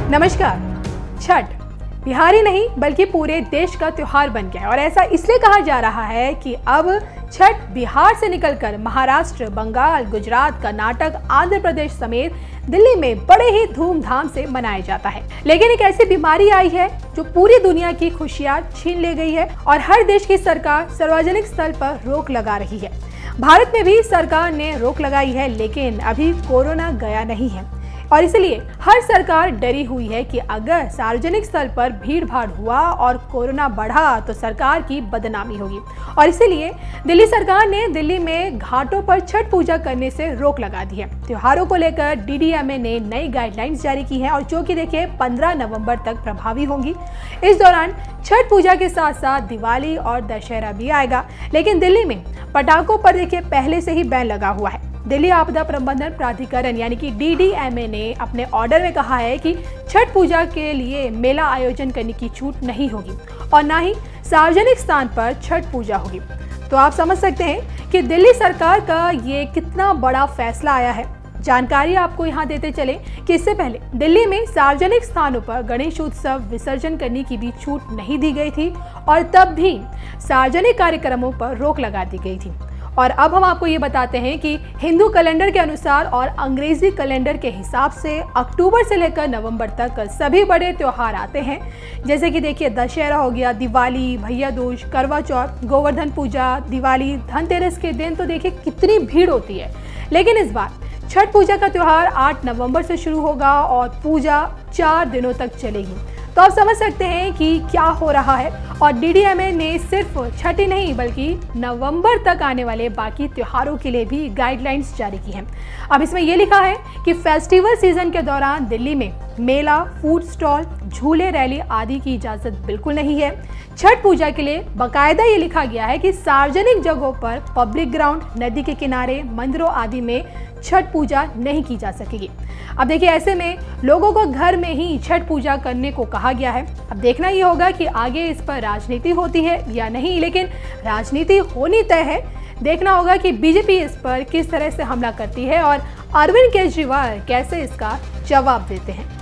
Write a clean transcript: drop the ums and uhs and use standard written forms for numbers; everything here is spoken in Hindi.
नमस्कार। छठ बिहार ही नहीं बल्कि पूरे देश का त्योहार बन गया है और ऐसा इसलिए कहा जा रहा है कि अब छठ बिहार से निकलकर महाराष्ट्र, बंगाल, गुजरात, कर्नाटक, आंध्र प्रदेश समेत दिल्ली में बड़े ही धूमधाम से मनाया जाता है। लेकिन एक ऐसी बीमारी आई है जो पूरी दुनिया की खुशियां छीन ले गई है और हर देश की सरकार सार्वजनिक स्थल पर रोक लगा रही है। भारत में भी सरकार ने रोक लगाई है, लेकिन अभी कोरोना गया नहीं है और इसलिए हर सरकार डरी हुई है कि अगर सार्वजनिक स्थल पर भीड़ भाड़ हुआ और कोरोना बढ़ा तो सरकार की बदनामी होगी। और इसीलिए दिल्ली सरकार ने दिल्ली में घाटों पर छठ पूजा करने से रोक लगा दी है। त्योहारों को लेकर डीडीएमए ने नई गाइडलाइंस जारी की है और जो कि देखिए 15 नवंबर तक प्रभावी होंगी। इस दौरान छठ पूजा के साथ साथ दिवाली और दशहरा भी आएगा, लेकिन दिल्ली में पटाखों पर देखिए पहले से ही बैन लगा हुआ है। दिल्ली आपदा प्रबंधन प्राधिकरण यानी कि डीडीएमए ने अपने ऑर्डर में कहा है कि छठ पूजा के लिए मेला आयोजन करने की छूट नहीं होगी और ना ही सार्वजनिक स्थान पर छठ पूजा होगी। तो आप समझ सकते हैं कि दिल्ली सरकार का ये कितना बड़ा फैसला आया है। जानकारी आपको यहाँ देते चले कि इससे पहले दिल्ली में सार्वजनिक स्थानों पर गणेश उत्सव विसर्जन करने की भी छूट नहीं दी गई थी और तब भी सार्वजनिक कार्यक्रमों पर रोक लगा दी गई थी। और अब हम आपको ये बताते हैं कि हिंदू कैलेंडर के अनुसार और अंग्रेजी कैलेंडर के हिसाब से अक्टूबर से लेकर नवंबर तक सभी बड़े त्योहार आते हैं, जैसे कि देखिए दशहरा हो गया, दिवाली, भैया दूज, करवा चौथ, गोवर्धन पूजा, दिवाली, धनतेरस के दिन तो देखिए कितनी भीड़ होती है। लेकिन इस बार छठ पूजा का त्योहार 8 नवंबर से शुरू होगा और पूजा 4 दिनों तक चलेगी। तो आप समझ सकते हैं कि क्या हो रहा है और डीडीएमए ने सिर्फ छठ ही नहीं बल्कि नवंबर तक आने वाले बाकी त्योहारों के लिए भी गाइडलाइंस जारी की हैं। अब इसमें यह लिखा है कि फेस्टिवल सीजन के दौरान दिल्ली में मेला, फूड स्टॉल, झूले, रैली आदि की इजाजत बिल्कुल नहीं है। छठ पूजा के लिए बाकायदा ये लिखा गया है कि सार्वजनिक जगहों पर, पब्लिक ग्राउंड, नदी के किनारे, मंदिरों आदि में छठ पूजा नहीं की जा सकेगी। अब देखिए ऐसे में लोगों को घर में ही छठ पूजा करने को कहा गया है। अब देखना ये होगा कि आगे इस पर राजनीति होती है या नहीं, लेकिन राजनीति होनी तय है। देखना होगा कि बीजेपी इस पर किस तरह से हमला करती है और अरविंद केजरीवाल कैसे इसका जवाब देते हैं।